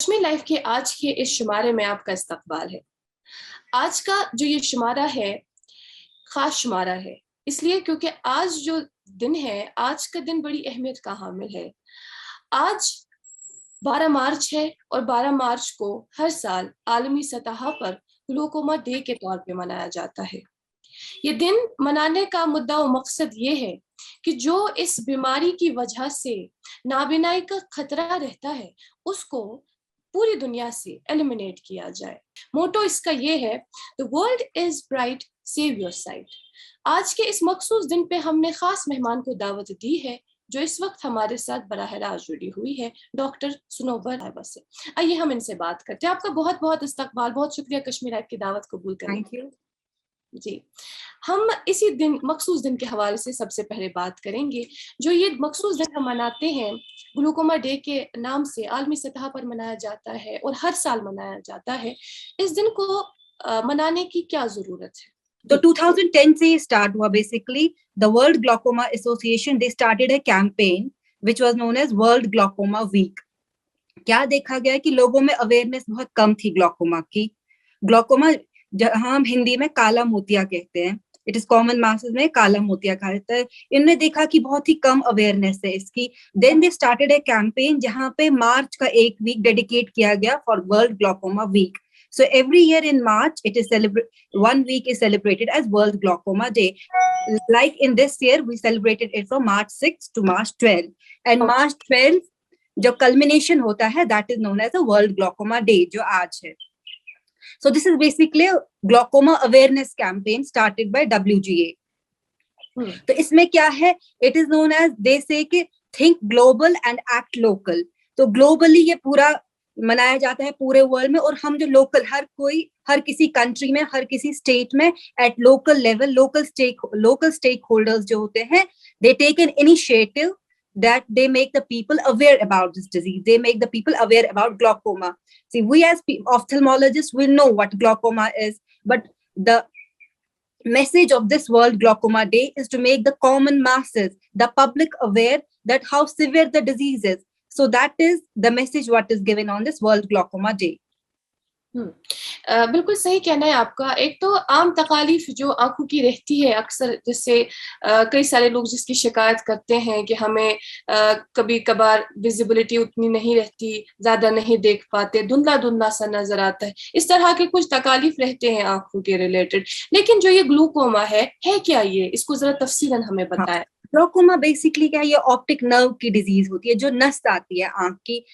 Kashmir life के आज के इस शुमारे में आपका इस्तकबाल है। आज का जो ये शुमारा है, खास शुमारा है, इसलिए क्योंकि आज जो दिन है, आज का दिन बड़ी अहमियत का हामिल है। आज 12 मार्च है और 12 मार्च को हर साल आलमी सतह पर ग्लूकोमा डे के तौर पे मनाया जाता है। ये दिन मनाने का मुद्दा और मकसद ये है कि जो इस बीमारी की वजह से नाबीनाई का खतरा रहता है, उसको पूरी दुनिया से एलिमिनेट किया जाए। मोटो इसका ये है, the world is bright, save your site. आज के इस मखसूस दिन पे हमने खास मेहमान को दावत दी है, जो इस वक्त हमारे साथ बराह रास्त जुड़ी हुई है, डॉक्टर सुनोबर साहिबा से। आइए हम इनसे बात करते हैं। आपका बहुत बहुत इस्तकबाल, बहुत शुक्रिया कश्मीर लाइव की दावत कबूल करने। थैंक यू जी, हम इसी दिन, मखसूस दिन के हवाले से सबसे पहले बात करेंगे। जो ये मखसूस दिन हम मनाते हैं, ग्लूकोमा डे के नाम से आलमी सतह पर मनाया जाता है और हर साल मनाया जाता है। इस दिन को मनाने की क्या जरूरत है? तो 2010 से स्टार्ट हुआ। Basically the world glaucoma association they started a campaign which was known as world glaucoma week. क्या देखा गया कि लोगों में अवेयरनेस बहुत कम थी ग्लाकोमा की। ग्लाकोमा जहां हम हिंदी में काला मोतिया कहते हैं, इट इज कॉमन मासेस में काला मोतिया कहा जाता है। इनने देखा कि बहुत ही कम अवेयरनेस है इसकी। Then they started a campaign जहां पे मार्च का एक वीक डेडिकेट किया गया for world glaucoma week. So every year in March, it is one week is celebrated as World Glaucoma Day. Like in this year, we celebrated it from March 6 to March 12. And March 12 जो culmination होता है, that is known as a World Glaucoma Day, जो आज है. So this is basically a glaucoma awareness campaign started by WGA. तो इसमें क्या है? It is known as, they say कि think global and act local. तो globally ये पूरा मनाया जाता है पूरे वर्ल्ड में, और हम जो लोकल, हर कोई, हर किसी कंट्री में, हर किसी स्टेट में, at local level, local stakeholders जो होते हैं, they take an initiative that they make the people aware about this disease. They make the people aware about glaucoma. See, we as ophthalmologists will know what glaucoma is, but the message of this World Glaucoma Day is to make the common masses, the public, aware that how severe the disease is. So that is the message what is given on this World Glaucoma Day. बिल्कुल सही कहना है आपका। एक तो आम तकालीफ जो आंखों की रहती है अक्सर, जिससे कई सारे लोग जिसकी शिकायत करते हैं कि हमें कभी कभार विजिबिलिटी उतनी नहीं रहती, ज्यादा नहीं देख पाते, धुंधला धुंधला सा नजर आता है, इस तरह के कुछ तकालीफ रहते हैं आंखों के रिलेटेड। लेकिन जो ये ग्लूकोमा है क्या ये? इसको जरा तफसीलन हमें बताएं। ग्लूकोमा बेसिकली क्या है? ये ऑप्टिक नर्व की डिजीज होती है, जो नस आती है आंख की।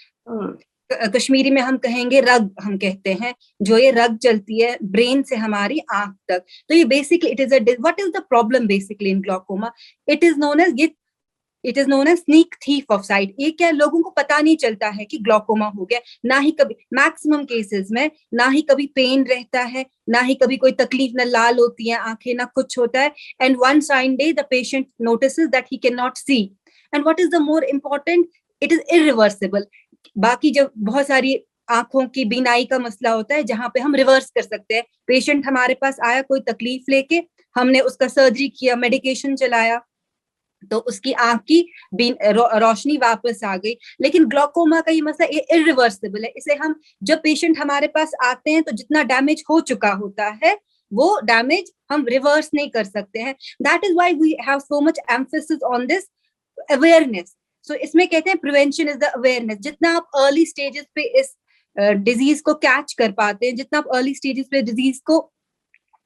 कश्मीरी में हम कहेंगे रग, हम कहते हैं, जो ये रग चलती है ब्रेन से हमारी आंख तक। तो ये basically it is what is the problem basically in glaucoma? It is known as sneak thief of sight. ये क्या, लोगों को पता नहीं चलता है कि ग्लूकोमा हो गया, ना ही कभी, मैक्सिमम केसेस में ना ही कभी पेन रहता है, ना ही कभी कोई तकलीफ, ना लाल होती है आंखें, ना कुछ होता है। And one fine day the patient notices that he can not see, and what is the more important, it is irreversible. बाकी जब बहुत सारी आंखों की बीनाई का मसला होता है जहां पे हम रिवर्स कर सकते हैं, पेशेंट हमारे पास आया कोई तकलीफ लेके, हमने उसका सर्जरी किया, मेडिकेशन चलाया, तो उसकी आंख की रोशनी वापस आ गई। लेकिन ग्लूकोमा का ये मसला इरिवर्सिबल है। इसे हम, जब पेशेंट हमारे पास आते हैं तो जितना डैमेज हो चुका होता है वो डैमेज हम रिवर्स नहीं कर सकते हैं। That is why we have so much emphasis on this awareness. So इसमें कहते हैं प्रिवेंशन इज द अवेयरनेस। जितना आप अर्ली स्टेजेस पे इस डिजीज को कैच कर पाते हैं, जितना आप अर्ली स्टेजेस पे डिजीज को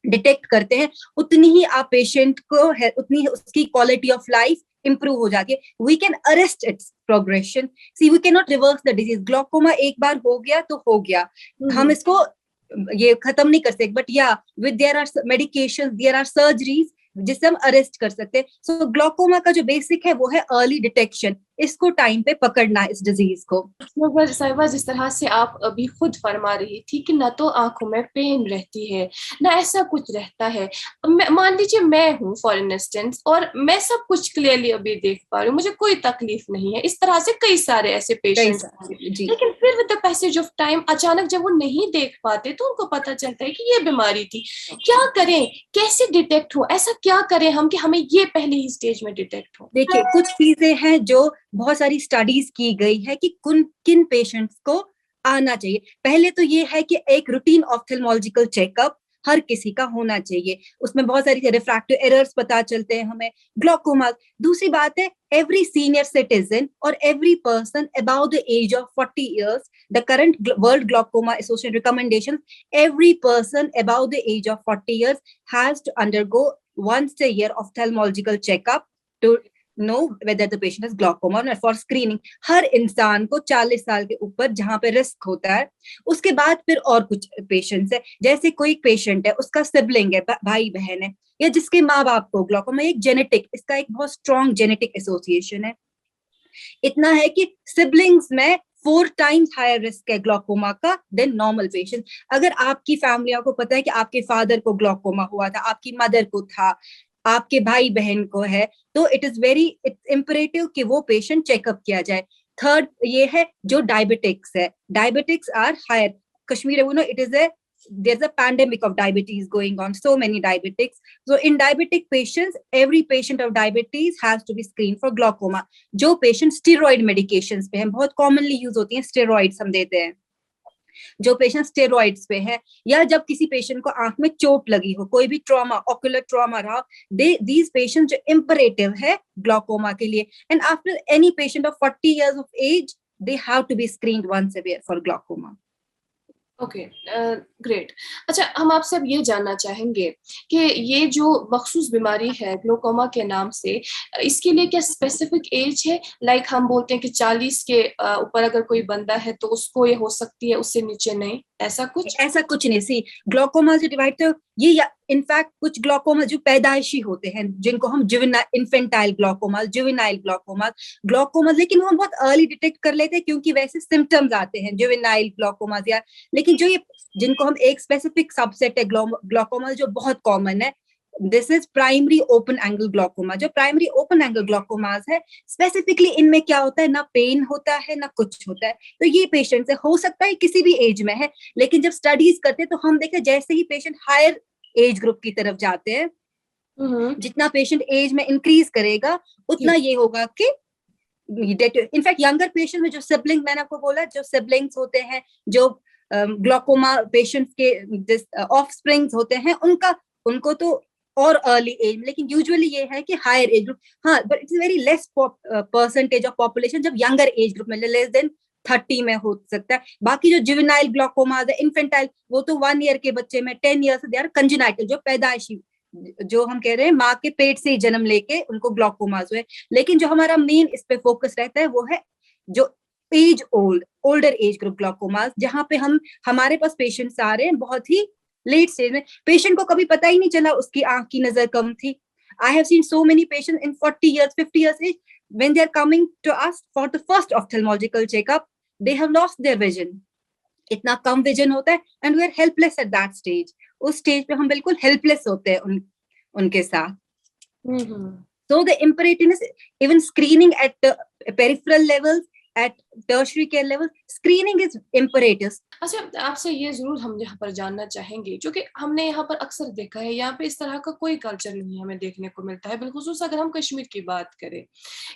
डिटेक्ट करते हैं, उतनी ही आप पेशेंट को है, उतनी ही उसकी क्वालिटी ऑफ लाइफ इंप्रूव हो जाती है। We can arrest its progression. See, we can not reverse the disease. Glaucoma एक बार हो गया तो हो गया, हम इसको ये खत्म नहीं कर सकते, but yeah with there are medications, there are surgeries जिससे हम अरेस्ट कर सकते हैं। सो ग्लूकोमा का जो बेसिक है वो है अर्ली डिटेक्शन, इसको टाइम पे पकड़ना इस डिजीज को। साहिबा, जिस तरह से आप अभी खुद फरमा रही थी कि ना तो आंखों में पेन रहती है, ना ऐसा कुछ रहता है। मान लीजिए मैं हूँ फॉर इंस्टेंस, और मैं सब कुछ क्लियरली अभी देख पा रही हूँ, मुझे कोई तकलीफ नहीं है। इस तरह से कई सारे ऐसे पेशेंट्स, लेकिन फिर with the passage of time अचानक जब वो नहीं देख पाते तो उनको पता चलता है कि ये बीमारी थी। क्या करें, कैसे डिटेक्ट हो, ऐसा क्या करें हम कि हमें ये पहले ही स्टेज में डिटेक्ट हो? देखिए, कुछ चीजें हैं जो बहुत सारी स्टडीज की गई है कि किन पेशेंट्स को आना चाहिए। पहले तो ये है कि एक रूटीन ऑप्थेल्मोलॉजिकल चेकअप हर किसी का होना चाहिए, उसमें बहुत सारी रिफ्रैक्टिव एरर्स पता चलते हैं हमें, ग्लोकोमा। दूसरी बात है, every senior citizen or every person above the age of 40 years, the current World Glaucoma Association recommendations, every person above the age of 40 years has to undergo once a year ophthalmological checkup to know whether the patient has glaucoma or for screening। हर इंसान को 40 साल के ऊपर जहां पे risk होता है, उसके बाद फिर और कुछ पेशेंट्स है, जैसे कोई पेशेंट है, उसका सिबलिंग है, भाई बहन है, या जिसके माँ बाप को ग्लोकोमा, एक जेनेटिक, इसका एक बहुत स्ट्रॉन्ग जेनेटिक एसोसिएशन है। इतना है कि सिबलिंग्स में 4 टाइम्स हायर रिस्क है ग्लोकोमा का देन नॉर्मल पेशेंट। अगर आपकी फैमिली को पता है कि आपके फादर को ग्लोकोमा हुआ था, आपकी मदर को था, आपके भाई बहन को है, तो इट इज वेरी इम्परेटिव कि वो पेशेंट चेकअप किया जाए। थर्ड ये है जो डायबिटिक्स है, diabetics are higher, Kashmir it is a there's a pandemic of diabetes going on, so many diabetics. So in diabetic patients, every patient of diabetes has to be screened for glaucoma। जो patient steroid medications पे हैं, बहुत commonly use होती हैं steroids हम देते हैं, जो पेशेंट स्टेरॉइड्स पे है, या जब किसी पेशेंट को आंख में चोट लगी हो, कोई भी ट्रॉमा, ऑक्यूलर ट्रॉमा रहा, दीज पेशेंट जो इम्परेटिव है ग्लोकोमा के लिए। And after any patient of 40 years of age, they have to be screened once a year for glaucoma। Okay, great. अच्छा, हम आपसे अब ये जानना चाहेंगे कि ये जो मखसूस बीमारी है ग्लोकोमा के नाम से, इसके लिए क्या स्पेसिफिक एज है? लाइक हम बोलते हैं कि 40 के ऊपर अगर कोई बंदा है तो उसको ये हो सकती है, उससे नीचे नहीं, ऐसा कुछ? ऐसा कुछ नहीं। सी ग्लोकोमा जो डिवाइड थे, ये इनफैक्ट कुछ ग्लोकोमा जो पैदाइशी होते हैं, जिनको हम इन्फेंटाइल ग्लोकोमा, जुवेनाइल ग्लोकोमा, लेकिन वो हम बहुत अर्ली डिटेक्ट कर लेते हैं क्योंकि वैसे सिम्टम्स आते हैं जुवेनाइल ग्लोकोमा या। लेकिन जो ये जिनको हम एक स्पेसिफिक सबसेट है ग्लोकोमा जो बहुत कॉमन है, this is primary open angle glaucoma. जो प्राइमरी ओपन एंगल ग्लोकोमास है, स्पेसिफिकली इनमें क्या होता है, ना पेन होता है ना कुछ होता है। तो ये पेशेंट से हो सकता है किसी भी एज में है, लेकिन जब स्टडीज करते हैं तो हम देखते हैं जैसे ही पेशेंट हायर एज ग्रुप की तरफ जाते हैं, जितना पेशेंट एज में इंक्रीज करेगा उतना ये होगा कि इनफैक्ट यंगर पेशेंट में जो सिबलिंग, मैंने आपको बोला, जो सिबलिंग्स होते हैं, जो ग्लोकोमा पेशेंट्स के ऑफस्प्रिंग्स होते हैं, उनको तो और अर्ली एज, लेकिन यूजुअली ये है कि हायर एज ग्रुप। हाँ, but it's very less percentage of population जब यंगर एज ग्रुप में, लेस देन 30 में हो सकता है। बाकी जो जुवेनाइल ग्लोकोमा है, इन्फेंटाइल, वो तो 1 ईयर के बच्चे में, 10 ईयर से, दे आर कंजेनाइटल, जो पैदाइशी, जो हम कह रहे हैं माँ के पेट से ही जन्म लेके उनको ग्लोकोमास हुए। लेकिन जो हमारा मेन इस पे फोकस रहता है वो है जो एज ओल्डर एज ग्रुप ग्लोकोमास, जहां पे हमारे पास पेशेंट्स आ रहे हैं बहुत ही लेट स्टेज में, पेशेंट को कभी पता ही नहीं चला उसकी आंख की नजर कम थी। I have seen so many patients in 40 years 50 years age, when they are coming to us for the first ophthalmological checkup, they have lost their vision। इतना कम विजन होता है, and we are helpless at that stage. उस stage पे हम बिल्कुल helpless होते हैं उनके साथ। So the imperativeness, even screening at the peripheral levels, at tertiary care level, screening is imperative। अच्छा, आपसे ये जरूर हम यहाँ पर जानना चाहेंगे, क्योंकि हमने यहाँ पर अक्सर देखा है, यहाँ पे इस तरह का कोई कल्चर नहीं हमें देखने को मिलता है, बिलखुसूस अगर हम कश्मीर की बात करें,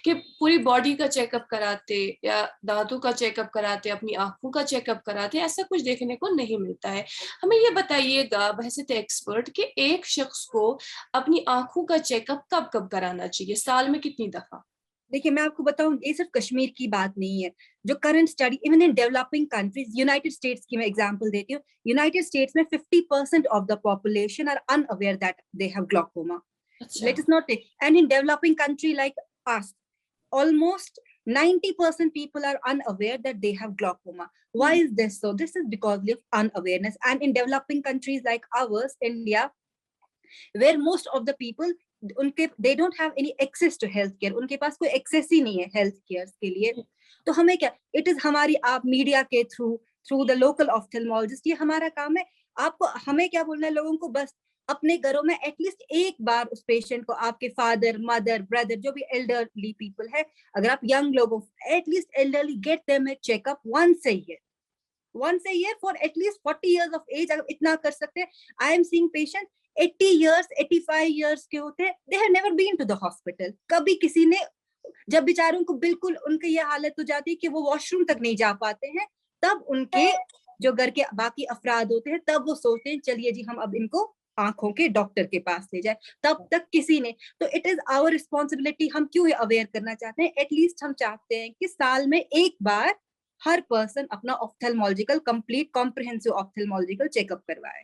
कि पूरी बॉडी का चेकअप कराते या दांतों का चेकअप कराते, अपनी आंखों का चेकअप कराते, ऐसा कुछ देखने को नहीं मिलता है। हमें ये बताइएगा बहसियत एक्सपर्ट कि एक शख्स को अपनी आंखों का चेकअप कब कब कराना चाहिए, साल में कितनी दफा? देखिए, मैं आपको बताऊं, ये सिर्फ कश्मीर की बात नहीं है। जो current study even in developing countries, United States की मैं एग्जांपल देती हूँ, यूनाइटेड स्टेट्स में 50% of the population are unaware that they have glaucoma. Let us not take, and in developing country like us, almost 90% people are unaware that they have glaucoma। Why is this so? This is because of unawareness। And in developing countries like ours, India, where most of the people, उनके they don't have any access to health care, उनके पास कोई access ही नहीं है health care के लिए। तो हमें क्या, इट इज हमारी, आप मीडिया के थ्रू द लोकल ऑफ्थेल्मोलॉजिस्ट, ये हमारा काम है। आपको हमें क्या बोलना है लोगों को, बस अपने घरों में एटलीस्ट एक बार उस पेशेंट को, आपके फादर मदर ब्रदर जो भी एल्डरली पीपल है, अगर आप यंग लोगों, at least elderly, get them A checkup once a year for at least 40 years of age। अगर इतना कर सकते हैं, I am seeing patient 80 years 85 years के होते हैं, they have never been to the hospital। कभी किसी ने, जब बेचारों को बिल्कुल उनकी ये हालत हो जाती है कि वो वॉशरूम तक नहीं जा पाते हैं, तब उनके जो घर के बाकी अफराद होते हैं तब वो सोचते हैं चलिए जी हम अब इनको आंखों के डॉक्टर के पास ले जाए। तब तक किसी ने, तो इट इज आवर रिस्पॉन्सिबिलिटी। हम क्यों अवेयर करना चाहते हैं, एटलीस्ट हम चाहते हैं कि साल में एक बार हर पर्सन अपना ऑप्थेल्मोलॉजिकल कंप्लीट कॉम्प्रिहेंसिव ऑप्थेल्मोलॉजिकल चेकअप करवाए।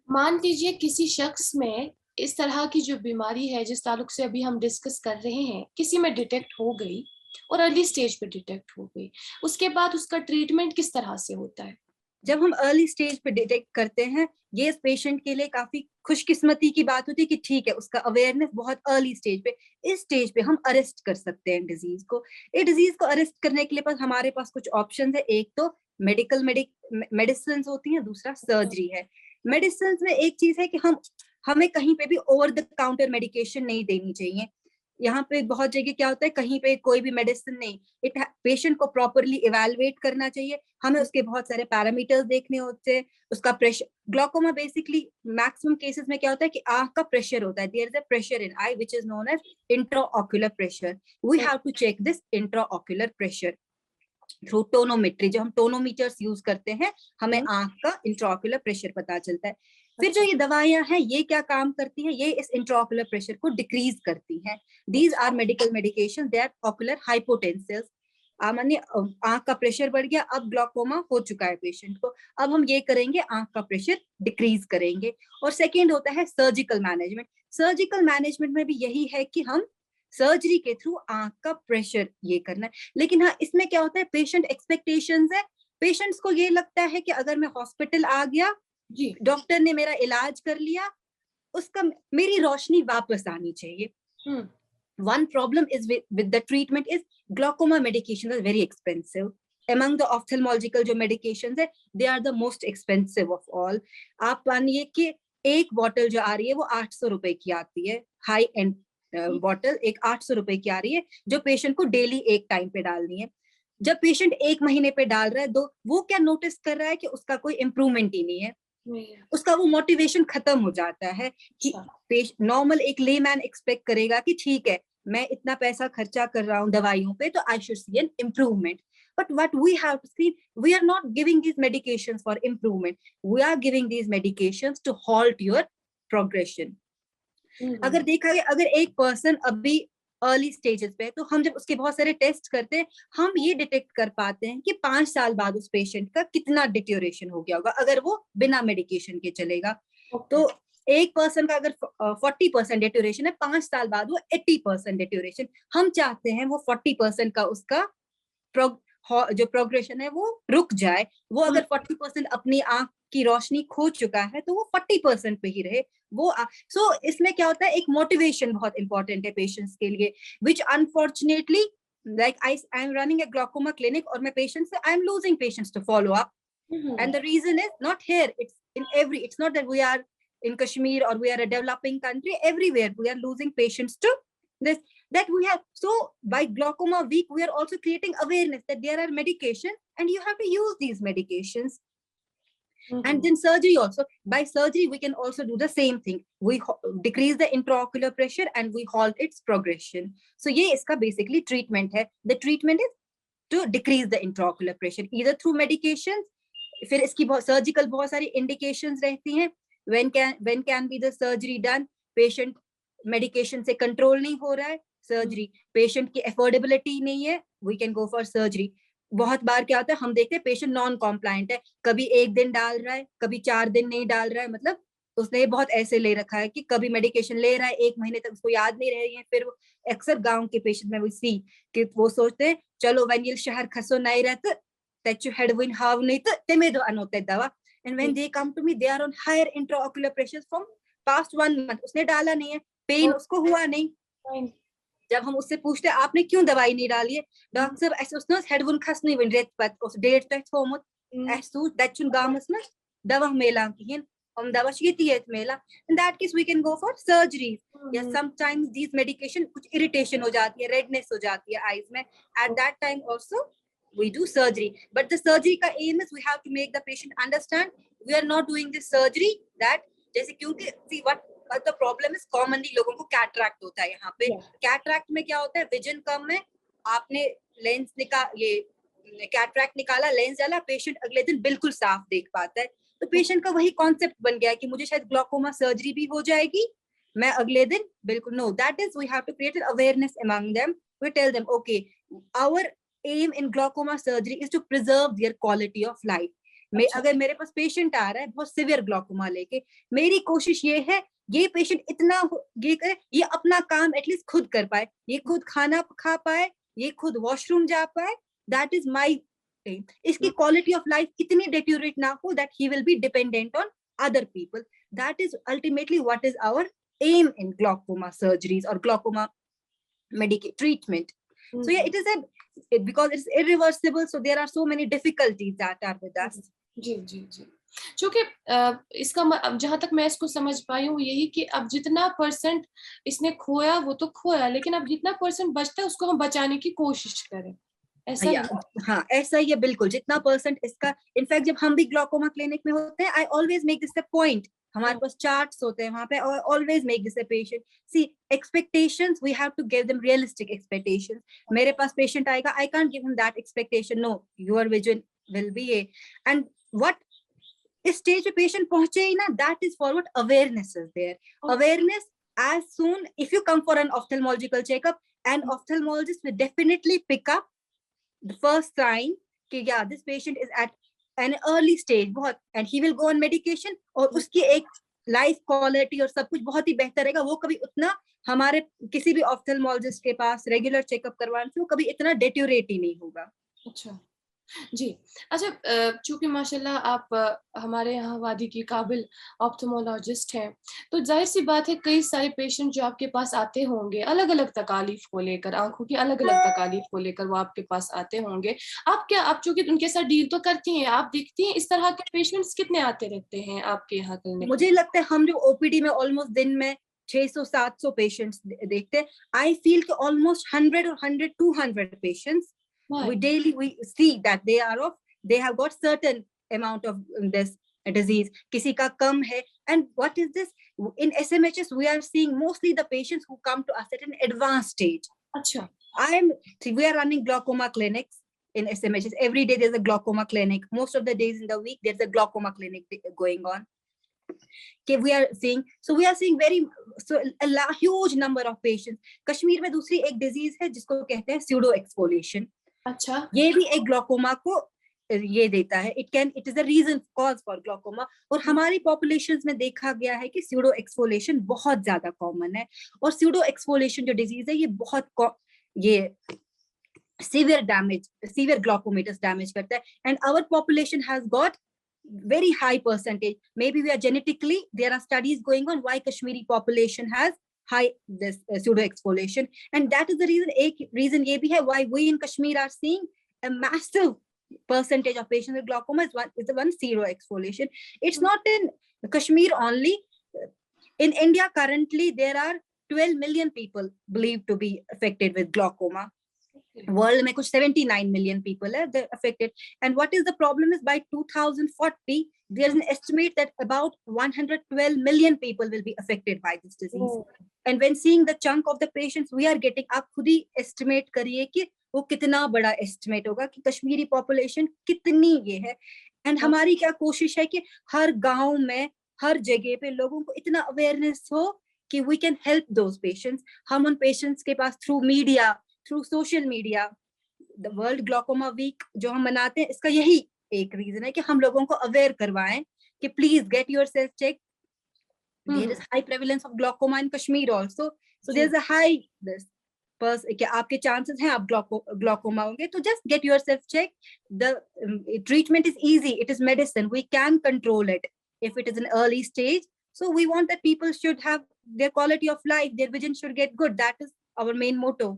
मान लीजिए किसी शख्स में इस तरह की जो बीमारी है जिस ताल्लुक से अभी हम डिस्कस कर रहे हैं, किसी में डिटेक्ट हो गई और अर्ली स्टेज पे डिटेक्ट हो गई, उसके बाद उसका ट्रीटमेंट किस तरह से होता है? जब हम अर्ली स्टेज पे डिटेक्ट करते हैं, ये इस पेशेंट के लिए काफी खुशकिस्मती की बात होती है कि ठीक है उसका अवेयरनेस बहुत अर्ली स्टेज पे, इस स्टेज पे हम अरेस्ट कर सकते हैं डिजीज को। ये डिजीज को अरेस्ट करने के लिए हमारे पास कुछ ऑप्शन है। एक तो मेडिसिन होती है, दूसरा सर्जरी है। मेडिसिन में एक चीज है कि हमें कहीं पे भी ओवर द काउंटर मेडिकेशन नहीं देनी चाहिए। यहाँ पे बहुत जगह क्या होता है, कहीं पे कोई भी मेडिसिन नहीं, पेशेंट को प्रॉपरली इवेलुएट करना चाहिए, हमें उसके बहुत सारे पैरामीटर्स देखने होते हैं, उसका pressure. Glaucoma basically maximum cases में क्या होता है कि आंख का प्रेशर होता है, there is a pressure in eye which is known as intraocular pressure. We have to check this intraocular pressure through tonometry. जो हम टोनोमीटर्स यूज करते हैं, हमें आंख का इंट्राऑक्यूलर प्रेशर पता चलता है। फिर जो ये दवाइयां हैं ये क्या काम करती हैं, ये इस इंट्राऑक्यूलर प्रेशर को डिक्रीज करती हैं। These are medical medication that ocular hypotensives. मानिए आंख का प्रेशर बढ़ गया, अब ग्लूकोमा हो चुका है पेशेंट को, अब हम ये करेंगे आंख का प्रेशर डिक्रीज करेंगे। और सेकेंड होता है सर्जिकल मैनेजमेंट। सर्जिकल मैनेजमेंट में भी यही है कि हम सर्जरी के थ्रू आंख का प्रेशर ये करना है। लेकिन हाँ, इसमें क्या होता है, पेशेंट एक्सपेक्टेशंस है। पेशेंट्स को ये लगता है कि अगर मैं हॉस्पिटल आ गया, डॉक्टर ने मेरा इलाज कर लिया, उसका मेरी रोशनी वापस आनी चाहिए। One problem is with the treatment is glaucoma medications are very expensive. Among the ophthalmological जो medications है, they are the most expensive of all. आप मानिए कि एक बॉटल जो आ रही है वो 800 रुपए की आती है, हाई एंड बॉटल एक 800 रुपए की आ रही है, जो पेशेंट को डेली एक टाइम पे डालनी है। जब पेशेंट एक महीने पे डाल रहा है, वो क्या नोटिस कर रहा है कि उसका कोई इम्प्रूवमेंट ही नहीं है, उसका वो मोटिवेशन खत्म हो जाता है कि नॉर्मल एक लेमैन एक्सपेक्ट करेगा कि ठीक है मैं इतना पैसा खर्चा कर रहा हूँ दवाइयों पे तो I should see an improvement. But what we have to see, we are not giving these medications for improvement. We are giving these medications to halt your progression. अगर देखा गया, अगर एक पर्सन अभी अर्ली स्टेजेस पे, तो हम जब उसके बहुत सारे टेस्ट करते हैं, हम ये डिटेक्ट कर पाते हैं कि 5 साल बाद उस पेशेंट का कितना डिटोरेशन हो गया होगा अगर वो बिना मेडिकेशन के चलेगा। तो एक पर्सन का अगर 40% डिटोरेशन है, 5 साल बाद वो 80% डिटोरेशन। हम चाहते हैं वो 40% का उसका जो प्रोग्रेशन है वो रुक जाए। वो अगर 40% अपनी आंख की रोशनी खो चुका है तो वो 40% पे ही रहे। वो सो इसमें क्या होता है, एक मोटिवेशन बहुत इंपॉर्टेंट है पेशेंट्स के लिए, विच unfortunately like I am running a glaucoma clinic और मैं patients I am losing patients to follow up. And the reason is not here, it's not that we are in Kashmir or we are a developing country, everywhere we are losing patients to this, that we have. So by glaucoma week we are also creating awareness that there are medications and you have to use these medications. And then surgery also, by surgery we can also do the same thing, we decrease the intraocular pressure and we halt its progression. So ye iska basically treatment hai. The treatment is to decrease the intraocular pressure either through medications, फिर इसकी surgical बहुत सारी indications रहती हैं, when can be the surgery done, patient medication से control नहीं हो रहा है, सर्जरी, पेशेंट की अफोर्डेबिलिटी नहीं है, we can go for surgery. बहुत बार क्या होता है, हम देखते हैं पेशेंट नॉन कॉम्प्लायंट है, कभी एक दिन डाल रहा है, कभी 4 दिन नहीं डाल रहा है, मतलब उसने बहुत ऐसे ले रखा है कि कभी मेडिकेशन ले रहा है 1 महीने तक उसको याद नहीं रही है। फिर अक्सर गांव के पेशेंट में वो सी कि वो सोचते हैं चलो when ये शहर खसो नहीं रहते तेचु हेडविन हाव नहीं तो तेमे दो अनोते दवा, and when they come to me they are on higher intraocular pressures from past 1 month, उसने डाला नहीं है, पेन उसको हुआ नहीं। जब हम उससे पूछते आपने क्यों दवाई नहीं डाली है, डॉक्टर साहब ऐसे उसने हेडवुन खस नहीं विन रेत पत उस डेट तक थोमुत ऐसु दचुन गामस में दवा मेला किन हम दवा शीती है मेला, in that case we can go for surgery. या sometimes these medication कुछ irritation हो जाती है, redness हो जाती है eyes में, at that time also we do surgery. But the surgery का aim is we have to make the patient understand we are not doing this surgery that जैसे क्योंकि see what the problem is commonly लोगों को cataract होता है यहाँ पे। Cataract में क्या होता है, विजन कम है, आपने लेंस ये कैटरैक्ट निकाला, लेंस डाला, पेशेंट अगले दिन बिल्कुल साफ देख पाता है। तो पेशेंट का वही कॉन्सेप्ट बन गया कि मुझे शायद ग्लूकोमा सर्जरी भी हो जाएगी, मैं अगले दिन बिल्कुल, no, that is we have to create awareness among them, we tell them okay our aim in glaucoma surgery is to preserve their quality of life. अगर मेरे पास पेशेंट आ रहा है बहुत सिवियर ग्लूकोमा लेके, मेरी कोशिश ये है ये पेशेंट इतना ये करे, ये अपना काम एटलीस्ट खुद कर पाए, ये खुद खाना खा पाए, ये खुद वॉशरूम जा पाए, दैट इज माई एम। इसकी क्वालिटी ऑफ लाइफ इतनी डिटेरियोरेट ना हो that he will be dependent on other people, that is ultimately what is our aim in glaucoma surgeries or glaucoma medical treatment. So yeah, it is because it's irreversible, so there are so many difficulties that are with us. जी जी जी, क्योंकि इसका जहां तक मैं इसको समझ पाई हूँ यही कि अब जितना परसेंट इसने खोया वो तो खोया, लेकिन अब जितना परसेंट बचता है उसको हम बचाने की कोशिश करें, ऐसा हाँ ऐसा ही है बिल्कुल। जितना परसेंट इसका, इनफैक्ट जब हम भी ग्लूकोमा क्लिनिक में होते हैं, I always make this a point, हमारे पास चार्ट्स होते हैं वहां पे, always make this a patient see expectations, we have to give them realistic expectations. मेरे पास पेशेंट आएगा, I can't give him that expectation, no your vision will be a, and what इस स्टेज पे patient पहुंचे ही ना, that is for what awareness is there. Awareness as soon if you come for an ophthalmological checkup, an ophthalmologist will definitely pick up the first sign कि yeah this patient is at an early stage बहुत, and he will go on medication, और उसकी एक life quality और सब कुछ बहुत ही बेहतर रहेगा। वो कभी उतना हमारे किसी भी ऑप्थेल्मोलॉजिस्ट के पास रेगुलर चेकअप करवाने से वो कभी इतना डेट्यूरेट ही नहीं होगा। अच्छा जी, अच्छा, चूंकि माशाल्लाह आप हमारे यहाँ वादी की काबिल ऑप्थेल्मोलॉजिस्ट हैं, तो जाहिर सी बात है कई सारे पेशेंट जो आपके पास आते होंगे अलग अलग तकालीफ को लेकर, आंखों की अलग अलग तकालीफ को लेकर वो आपके पास आते होंगे। आप चूंकि उनके साथ डील तो करती हैं, आप देखती हैं इस तरह के पेशेंट्स कितने आते रहते हैं आपके यहाँ क्लिनिक? मुझे लगता है हम जो ओपीडी में ऑलमोस्ट दिन में 600-700 पेशेंट्स देखते हैं, आई फील कि almost 100 patients we daily we see that they have got certain amount of this disease, kisi ka kam hai, and what is this in SMHS we are seeing mostly the patients who come to us at an advanced stage. Acha, we are running glaucoma clinics in SMHS every day. There's a glaucoma clinic, most of the days in the week there's a glaucoma clinic going on. Okay, we are seeing a huge number of patients. Kashmir में दूसरी एक disease है जिसको कहते हैं pseudo exfoliation. अच्छा, ये भी एक ग्लूकोमा को ये देता है, it is a reason cause for glaucoma. और हमारी पॉपुलेशंस में देखा गया है कि स्यूडो एक्सफोलिएशन बहुत ज्यादा कॉमन है, और स्यूडो एक्सफोलिएशन जो डिजीज है ये बहुत ये सीवियर ग्लूकोमेटस डैमेज करता है, and our population has got very high percentage. Maybe we are genetically, there are studies going on why Kashmiri population has high this pseudo exfoliation, and that is the reason, एक reason ये भी है why we in Kashmir are seeing a massive percentage of patients with glaucoma is the one zero exfoliation. It's not in Kashmir only. In India currently there are 12 million people believed to be affected with glaucoma. World में कुछ 79 million people are affected, and what is the problem is by 2040 there is an estimate that about 112 million people will be affected by this disease. And when seeing the chunk of the patients we are getting, आप खुद ही estimate करिए कि वो कितना बड़ा estimate होगा कि Kashmiri population कितनी ये है। and हमारी क्या कोशिश है कि हर गांव में हर जगह पे लोगों को इतना awareness हो कि we can help those patients. हम उन patients के पास through media, through social media, the World Glaucoma Week जो हम मनाते हैं, इसका यही एक रीजन है कि हम लोगों को अवेयर करवाएं कि please get yourself check. There is high prevalence of glaucoma in Kashmir also, so there is a high this कि आपके चांसेस हैं आप ग्लूकोमा होंगे, तो just get yourself check. The treatment is easy, it is medicine, we can control it if it is an early stage. So we want that people should have their quality of life, their vision should get good. That is our main motto.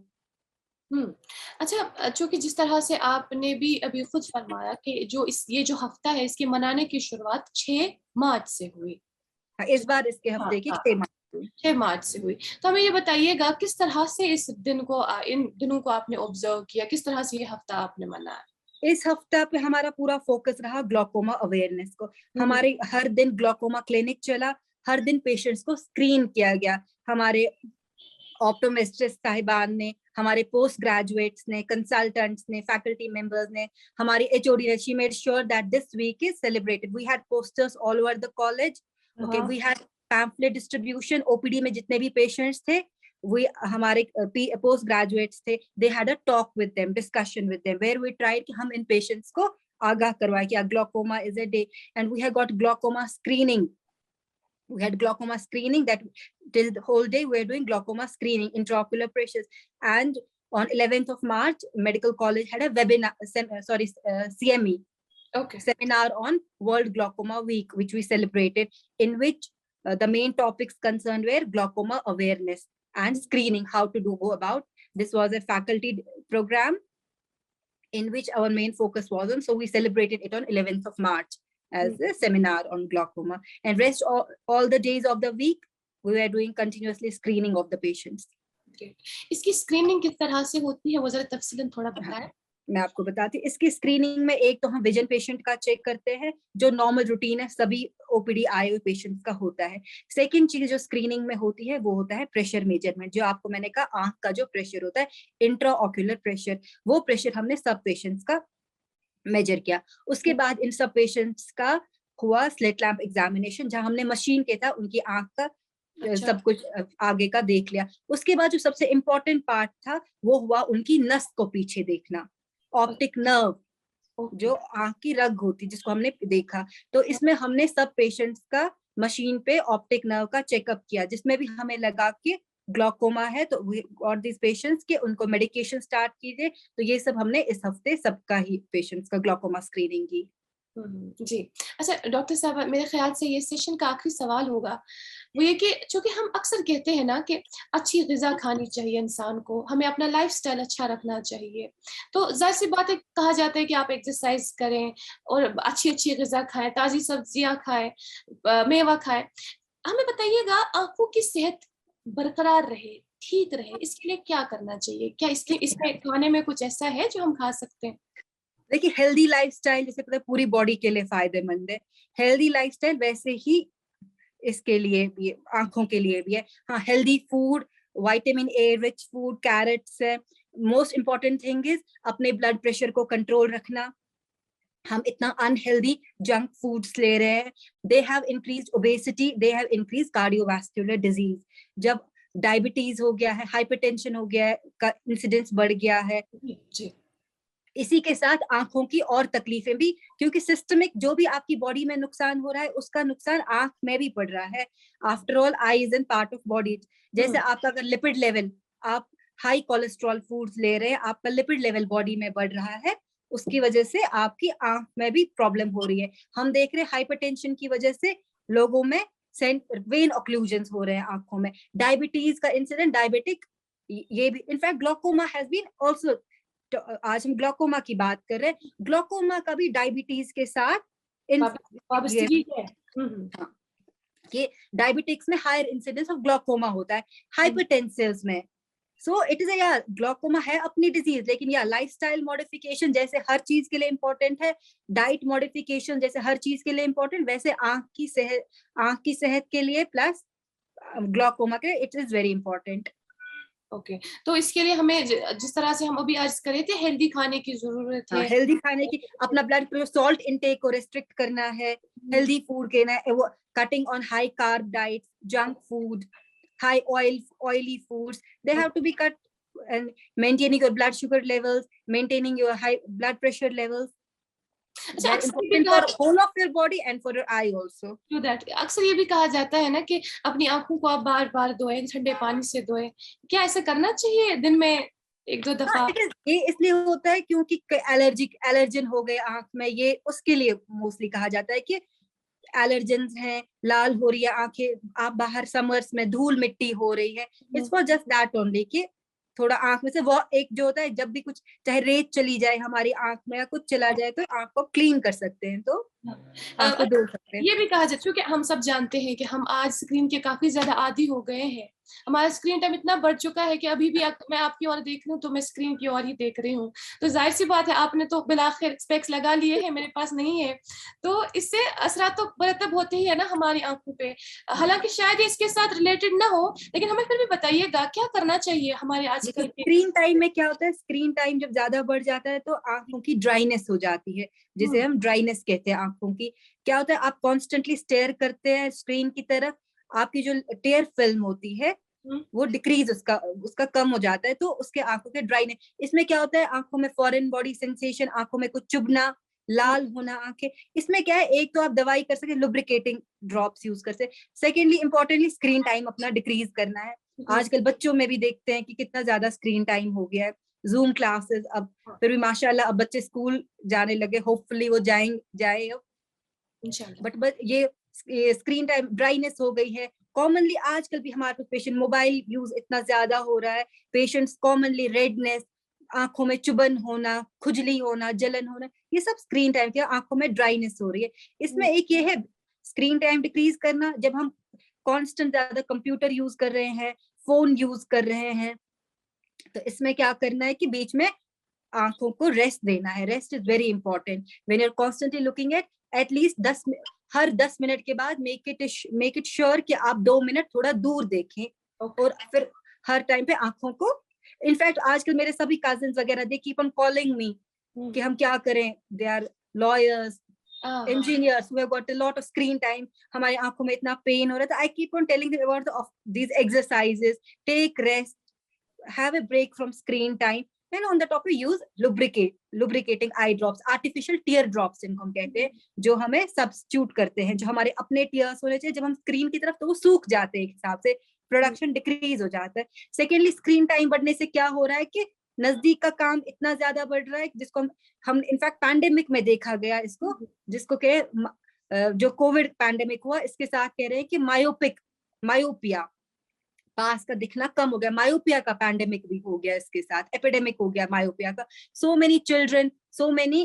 अच्छा, चूंकि जिस तरह से आपने भी अभी खुद फरमाया कि ये जो हफ्ता है इसके मनाने की शुरुआत 6 मार्च से हुई। इस बार इसके हफ्ते की 6 मार्च से हुई, तो हमें ये बताइएगा किस तरह से इन दिनों को आपने ऑब्जर्व किया, किस तरह से ये हफ्ता आपने मनाया? इस हफ्ता पे हमारा पूरा फोकस रहा ग्लूकोमा अवेयरनेस को। हमारे हर दिन ग्लूकोमा क्लिनिक चला, हर दिन पेशेंट्स को स्क्रीन किया गया। हमारे ऑप्टोमेट्रिस्ट साहिबान ने हमारे पोस्ट ग्रेजुएट्स ने, कंसल्टेंट्स ने, फैकल्टी मेंबर्स ने, हमारी एचओडी ने, she made sure that this week is celebrated. We had posters all over the college. Okay, we had pamphlet distribution. OPD में जितने भी पेशेंट्स थे, we हमारे पोस्ट ग्रेजुएट्स थे, they had a talk with them, discussion with them, where we tried कि हम इन patients को आगाह करवाए कि glaucoma is a day. And we have got glaucoma screening. We had glaucoma screening that till the whole day we're doing glaucoma screening, intraocular pressures. And on 11th of March, Medical College had a webinar, CME, seminar on World Glaucoma Week, which we celebrated, in which the main topics concerned were glaucoma awareness and screening, how to go about. This was a faculty program in which our main focus was on. So we celebrated it on 11th of March as a seminar on glaucoma. And rest all the days of the week, we were doing continuously screening of the patients. इसकी screening किस तरह से होती है, वो जरा तफसीलन थोड़ा बताएं. मैं आपको बताती हूँ. इसकी स्क्रीनिंग में एक तो हम विजन पेशेंट का चेक करते हैं, जो नॉर्मल रूटीन है सभी ओपीडी आए हुए पेशेंट्स का होता है. सेकंड चीज जो स्क्रीनिंग में होती है वो होता है प्रेशर मेजरमेंट. जो आपको मैंने कहा आंख का जो प्रेशर होता है, इंट्राऑक्यूलर प्रेशर, वो प्रेशर हमने सब पेशेंट्स का मेजर किया. उसके बाद इन सब पेशेंट्स का हुआ स्लिट लैम्प एग्जामिनेशन, जहां हमने मशीन के था उनकी आंख का सब कुछ आगे का देख लिया. उसके बाद जो सबसे इम्पोर्टेंट पार्ट था वो हुआ उनकी नस को पीछे देखना, ऑप्टिक नर्व, जो आंख की रग होती जिसको हमने देखा. तो इसमें हमने सब पेशेंट्स का मशीन पे ऑप्टिक नर्व का चेकअप किया, जिसमें भी हमें लगा कि ग्लूकोमा है तो और दिस पेशेंट्स के उनको मेडिकेशन स्टार्ट कीजिए. तो ये सब हमने इस हफ्ते सबका ही पेशेंट्स का ग्लूकोमा स्क्रीनिंग की. जी. अच्छा डॉक्टर साहब, मेरे ख्याल से ये सेशन का आखिरी सवाल होगा, वो ये कि चूंकि हम अक्सर कहते हैं ना कि अच्छी ग़िज़ा खानी चाहिए इंसान को, हमें अपना लाइफस्टाइल अच्छा रखना चाहिए, तो जाहिर सी बात है कहा जाता है कि आप एक्सरसाइज करें और अच्छी अच्छी ग़िज़ा खाएं, ताज़ी सब्जियां खाएं, मेवा खाएं. हमें बताइएगा आंखों की सेहत बरकरार रहे, ठीक रहे, इसके लिए क्या करना चाहिए? क्या इसमें खाने में कुछ ऐसा है जो हम खा सकते हैं? देखिए, हेल्दी लाइफस्टाइल जैसे पता है पूरी बॉडी के लिए फायदेमंद है. हेल्दी लाइफस्टाइल वैसे ही इसके लिए भी, आंखों के लिए भी है. हाँ, healthy food, vitamin A rich food, carrots है. मोस्ट इंपॉर्टेंट थिंग इज अपने ब्लड प्रेशर को कंट्रोल रखना. हम इतना अनहेल्दी जंक फूड्स ले रहे हैं. They have increased obesity, they have increased cardiovascular disease. जब डायबिटीज हो गया है, हाइपरटेंशन हो गया है, का इंसिडेंस बढ़ गया है. इसी के साथ आंखों की और तकलीफें भी, क्योंकि सिस्टमिक जो भी आपकी बॉडी में नुकसान हो रहा है उसका नुकसान आंख में भी पड़ रहा है. After all I is an part of body. जैसे आपका अगर लिपिड लेवल, आप हाई कोलेस्ट्रॉल फूड्स ले रहे हैं, आपका लिपिड लेवल बॉडी में बढ़ रहा है, उसकी वजह से आपकी आंख में भी प्रॉब्लम हो रही है. हम देख रहे हैं हाइपरटेंशन की वजह से लोगों में वेन ऑक्लूजन्स हो रहे हैं आंखों में. डायबिटीज का इंसिडेंट, डायबिटिक, ये भी in fact glaucoma has been also. आज हम ग्लूकोमा की बात कर रहे हैं, ग्लूकोमा का भी डायबिटीज के साथ ये डायबिटिक्स में हायर इंसिडेंस ऑफ ग्लूकोमा होता है, हाइपरटेंसिव्स में. सो इट इज यार ग्लूकोमा है अपनी डिजीज, लेकिन यार लाइफस्टाइल मॉडिफिकेशन जैसे हर चीज के लिए इंपॉर्टेंट है, डाइट मॉडिफिकेशन जैसे हर चीज के लिए इंपॉर्टेंट, वैसे आंख की सेहत के लिए प्लस ग्लूकोमा के it is very important. Okay, तो इसके लिए हमें जिस तरह से हम अभी अर्ज करे थे, हेल्दी खाने की जरूरत है. हेल्दी खाने की, अपना ब्लड प्रेशर, सॉल्ट इनटेक को रिस्ट्रिक्ट करना है, हेल्दी फूड लेना है, वो cutting on high carb diet, junk food, high oily foods, they have to be cut, and maintaining your blood sugar levels, maintaining your high blood pressure levels. That's important for whole of your body and for your eye also. To that, अक्सर ये भी कहा जाता है ना कि अपनी आंखों को आप बार-बार धोएं, ठंडे पानी से धोएं. क्या ऐसा करना चाहिए दिन में 1-2 दफा? ये इसलिए होता है क्योंकि एलर्जन हो गए आंख में, ये उसके लिए मोस्टली कहा जाता है कि एलर्जेंस हैं, लाल हो रही है आंखें, आप बाहर समर्स में धूल मिट्टी हो रही है. It's for just that only कि थोड़ा आंख में से वो एक जो होता है, जब भी कुछ चाहे रेत चली जाए हमारी आंख में या कुछ चला जाए तो आंख को क्लीन कर सकते हैं. तो आंखों अच्छा, धो सकते हैं। ये भी कहा जाता है क्योंकि हम सब जानते हैं कि हम आज स्क्रीन के काफी ज्यादा आदी हो गए हैं। हमारा स्क्रीन टाइम इतना बढ़ चुका है कि अभी भी मैं आपकी ओर देख रही हूँ तो मैं स्क्रीन की ओर ही देख रही हूँ। तो जाहिर सी बात है, आपने तो बिलाखिर स्पेक्स लगा लिए हैं, मेरे पास नहीं है। तो इससे असरात तो मरतब होते ही है ना हमारी आंखों पे। हालांकि शायद ये इसके साथ रिलेटेड ना हो, लेकिन हमें फिर भी बताइएगा क्या करना चाहिए हमारे देखिए आजकल के। स्क्रीन टाइम में क्या होता है, स्क्रीन टाइम जब ज्यादा बढ़ जाता है तो आंखों की ड्राइनेस हो जाती है, जिसे हम ड्राइनेस कहते हैं आंखों की। क्या होता है, आप कॉन्स्टेंटली स्टेयर करते हैं स्क्रीन की तरफ, आपकी जो टेयर फिल्म होती है वो डिक्रीज उसका उसका कम हो जाता है, तो उसके आंखों के ड्राइनेस। इसमें क्या होता है, आंखों में फॉरेन बॉडी सेंसेशन, आंखों में कुछ चुभना, लाल होना आंखें। इसमें क्या है, एक तो आप दवाई कर सकते, लुब्रिकेटिंग ड्रॉप्स यूज कर सकते। सेकेंडली इंपॉर्टेंटली स्क्रीन टाइम अपना डिक्रीज करना है। आजकल बच्चों में भी देखते हैं कि कितना ज्यादा स्क्रीन टाइम हो गया है, जूम क्लासेस। अब फिर भी माशाल्लाह अब बच्चे स्कूल जाने लगे, होपफुली वो जाए बट ये स्क्रीन टाइम ड्राइनेस हो गई है कॉमनली। आजकल भी हमारे पास पेशेंट मोबाइल यूज इतना ज्यादा हो रहा है, पेशेंट्स कॉमनली रेडनेस, आंखों में चुभन होना, खुजली होना, जलन होना, ये सब स्क्रीन टाइम के, आंखों में ड्राइनेस हो रही है। इसमें एक ये है स्क्रीन टाइम डिक्रीज करना, जब हम कांस्टेंट ज्यादा कंप्यूटर यूज कर रहे हैं, फोन यूज कर रहे हैं, तो इसमें क्या करना है कि बीच में आंखों को रेस्ट देना है। Rest is very important when you are constantly looking at least हर 10 मिनट के बाद मेक इट श्योर कि आप 2 मिनट थोड़ा दूर देखें। और फिर हर टाइम पे आंखों को, इनफैक्ट आजकल मेरे सभी कजिन्स वगैरह they keep on calling me कि हम क्या करें, they are lawyers, engineers who have got a lot of screen time, हमारी आंखों में इतना पेन हो रहा था। I keep on telling them about these exercises, take rest, have a break from screen time, and on the top we use lubricating eye drops, artificial tear drops इनको हम कहते हैं, जो हमें सब्स्टिट्यूट करते हैं, जो हमारे अपने टीयर्स होने चाहिए जब हम स्क्रीन की तरफ, तो वो सूख जाते हैं, एक हिसाब से प्रोडक्शन डिक्रीज हो जाता है। सेकेंडली स्क्रीन टाइम बढ़ने से क्या हो रहा है कि नजदीक का काम इतना ज्यादा बढ़ रहा है, जिसको हम इनफैक्ट पैंडेमिक में देखा गया इसको, जिसको कहे जो कोविड पैंडेमिक हुआ, इसके साथ कह रहे हैं कि मायोपिया, पास का दिखना कम हो गया। मायोपिया का पैंडेमिक भी हो गया, इसके साथ एपिडेमिक हो गया मायोपिया का। So many children, so many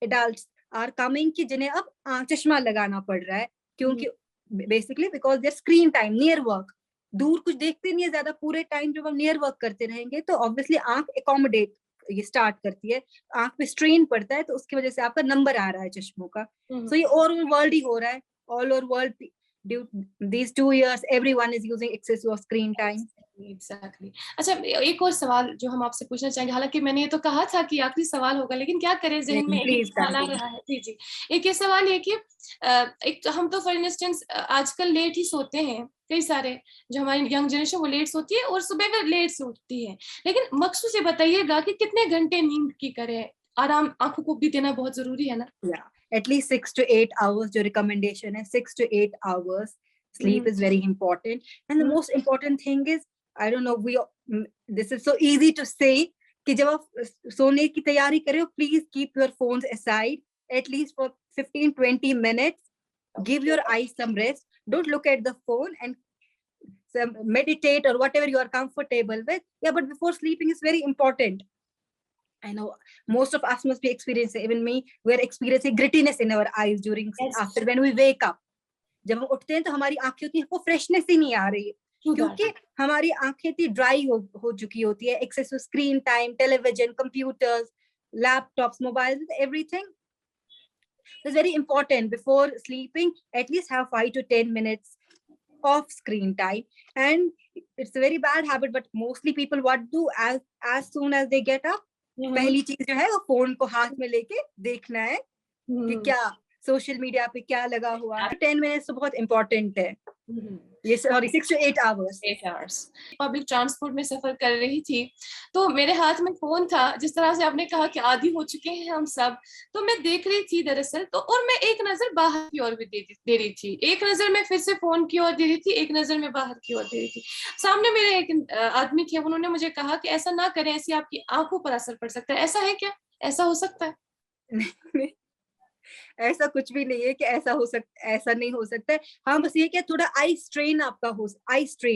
adults are coming कि जिन्हें अब चश्मा लगाना पड़ रहा है, क्योंकि basically because their screen time near work, दूर कुछ देखते नहीं है ज्यादा, पूरे टाइम जब हम नियर वर्क करते रहेंगे तो ऑब्वियसली आंख एकोमोडेट ये स्टार्ट करती है, आंख पे स्ट्रेन पड़ता है, तो उसकी वजह से आपका नंबर आ रहा है चश्मों का। सो ये ओवर वर्ल्ड ही हो रहा है, all over world due these 2 years everyone is using excessive screen time. Exactly. अच्छा, एक और सवाल जो हम आपसे पूछना चाहेंगे, हालांकि मैंने ये तो कहा था कि आखिरी सवाल होगा, लेकिन क्या करें, जहन में एक सवाल आ रहा है। जी जी, एक ये सवाल है कि एक हम तो फॉर इंस्टेंस आजकल लेट ही सोते हैं, कई सारे जो हमारी यंग जनरेशन वो लेट सोती है और सुबह में लेट से उठती है, लेकिन मकसूद से बताइएगा कि कितने घंटे नींद की करें, आराम आंखों को भी देना बहुत जरूरी है ना। At least 6 to 8 hours जो recommendation है, 6 to 8 hours sleep is very important. And the most important thing is, I don't know, this is so easy to say कि जब आप सोने की तैयारी करें, please keep your phones aside at least for 15-20 minutes. Give your eyes some rest. Don't look at the phone and meditate or whatever you are comfortable with. Yeah, but before sleeping is very important. I know most of us must be experiencing, even me, we're experiencing grittiness in our eyes during after when we wake up. जब हम उठते हैं तो हमारी आंखें होती है, वो फ्रेशनेस ही नहीं आ रही है, क्योंकि हमारी आंखें इतनी ड्राई हो चुकी होती है, excessive screen time, television, computers, laptops, mobile, everything. It's very important before sleeping at least have 5 to 10 minutes of screen time. And it's a very bad habit, but mostly people what do, as soon as they get up, पहली चीज जो है वो phone को हाथ में लेके देखना है कि क्या सोशल मीडिया पे क्या लगा हुआ है. 10 मिनट्स तो बहुत इंपॉर्टेंट है. ये sorry 6 to 8 hours. Public transport में सफर कर रही थी तो मेरे हाथ में फोन था, जिस तरह से आपने कहा कि आदी हो चुके हैं हम सब, तो मैं देख रही थी दरअसल, तो और मैं एक नजर बाहर की ओर भी दे रही थी, एक नजर मैं फिर से फोन की ओर दे रही थी, एक नजर मैं बाहर की ओर दे रही थी. सामने मेरे एक आदमी थे, उन्होंने मुझे कहा कि ऐसा ना करें, ऐसी आपकी आंखों पर असर पड़ सकता है. ऐसा है क्या, ऐसा हो सकता है? ऐसा कुछ भी नहीं है कि ऐसा नहीं हो सकता है. हाँ, बस ये क्या थोड़ा आई स्ट्रेन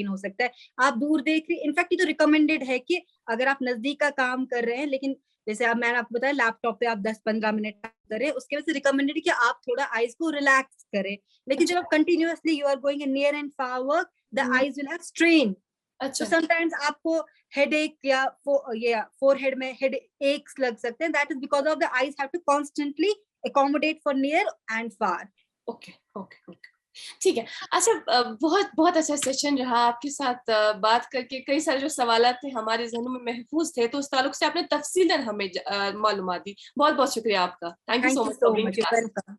हो सकता है. आप दूर देख रही, इनफैक्ट ये तो रिकमेंडेड है कि अगर आप नजदीक का काम कर रहे हैं लेकिन जैसे अब मैंने आपको बताया लैपटॉप पे आप 10-15 मिनट करें, उसके वजह से रिकमेंडेड कि आप थोड़ा आईज को रिलैक्स करें। लेकिन जब आप continuously you are going in near and far work, the eyes will have strain. तो समटाइम्स आपको हेडेक या फोरहेड में हेड एक्स लग सकते हैं, that is because of the eyes have to constantly accommodate for near and far. Okay okay okay, ठीक है। अच्छा, बहुत बहुत अच्छा सेशन रहा आपके साथ बात करके। कई सारे जो सवालात थे हमारे जहनों में महफूज थे, तो उस ताल्लुक से आपने तफसीलन हमें मालूमात दी। बहुत बहुत शुक्रिया आपका। Thank you so much for being with us.